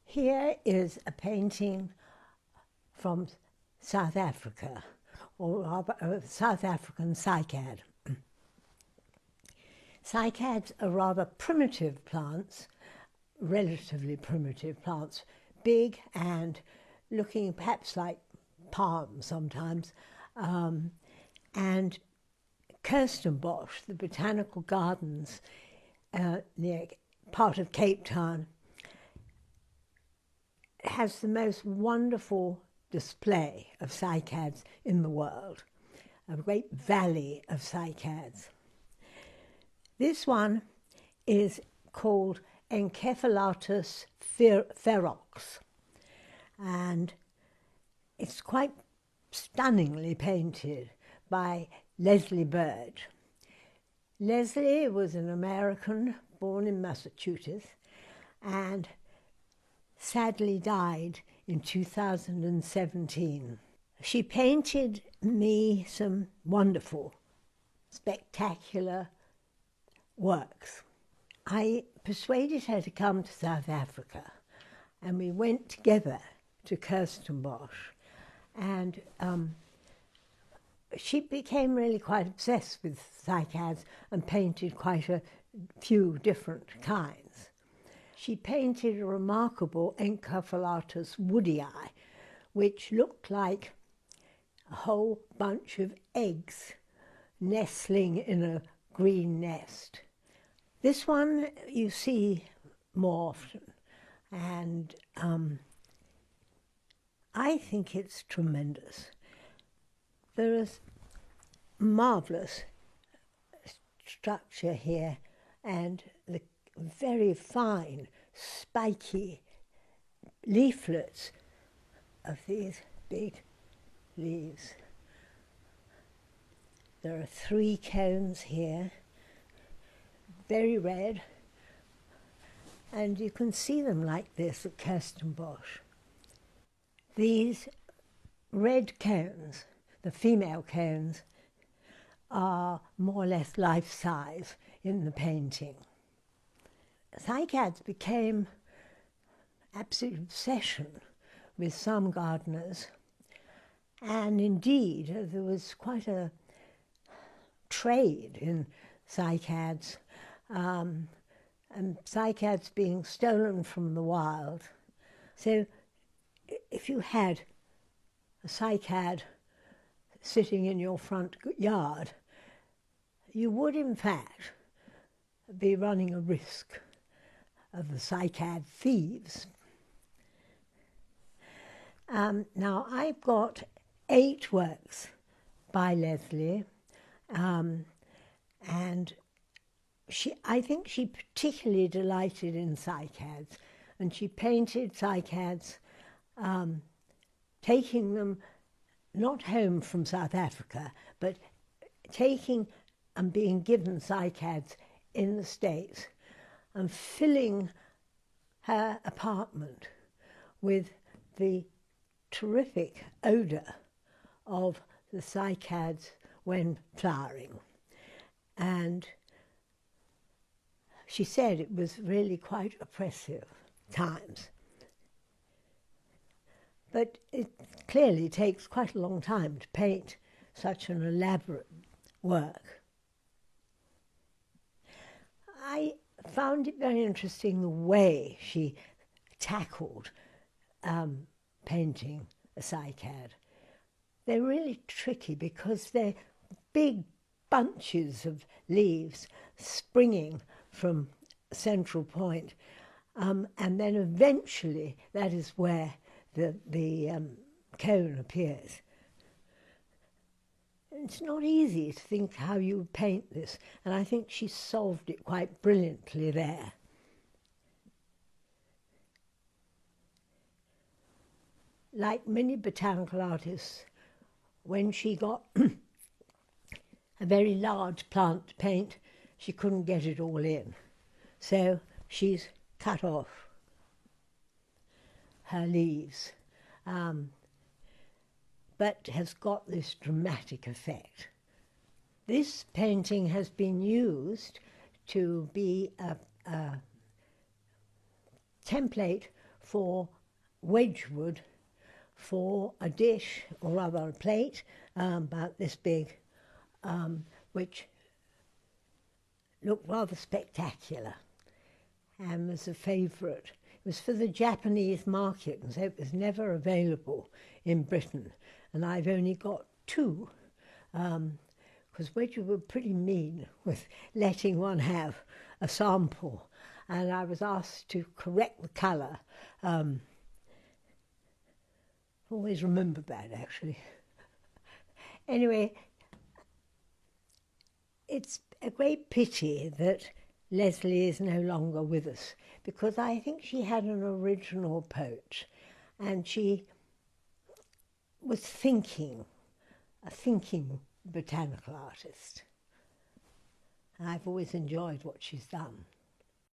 Here is a painting from South Africa, or rather South African cycad. Cycads are rather primitive plants, relatively primitive plants, big and looking perhaps like palms sometimes. And Kirstenbosch, the botanical gardens near part of Cape Town, has the most wonderful display of cycads in the world, a great valley of cycads. This one is called Encephalartos ferox, and it's quite stunningly painted by Leslie Berge. Leslie was an American born in Massachusetts and sadly died in 2017. She painted me some wonderful, spectacular works. I persuaded her to come to South Africa, and we went together to Kirstenbosch, and she became really quite obsessed with cycads and painted quite a few different kinds. She painted a remarkable Encephalartos woodii, which looked like a whole bunch of eggs nestling in a green nest. This one you see more often, and I think it's tremendous. There is marvellous structure here and the very fine, spiky leaflets of these big leaves. There are 3 cones here, very red, and you can see them like this at Kirstenbosch. These red cones, the female cones, are more or less life-size in the painting. Cycads became absolute obsession with some gardeners, and indeed there was quite a trade in cycads, and cycads being stolen from the wild. So if you had a cycad sitting in your front yard, you would in fact be running a risk of the cycad thieves. Now I've got 8 works by Leslie, and I think she particularly delighted in cycads, and she painted cycads, taking them not home from South Africa, but taking and being given cycads in the States and filling her apartment with the terrific odour of the cycads when flowering. And she said it was really quite oppressive times. But it clearly takes quite a long time to paint such an elaborate work. I found it very interesting the way she tackled painting a cycad. They're really tricky because they're big bunches of leaves springing from a central point, and then eventually that is where the cone appears. It's not easy to think how you paint this, and I think she solved it quite brilliantly there. Like many botanical artists, when she got a very large plant to paint, she couldn't get it all in. So she's cut off her leaves, but has got this dramatic effect. This painting has been used to be a template for Wedgwood for a dish, or rather a plate, about this big, which looked rather spectacular and was a favourite. It was for the Japanese market, and so it was never available in Britain. And I've only got two, because Wedgwood were pretty mean with letting one have a sample. And I was asked to correct the colour. Always remember that, actually. Anyway, it's a great pity that Leslie is no longer with us, because I think she had an original approach, and she was a thinking botanical artist. And I've always enjoyed what she's done.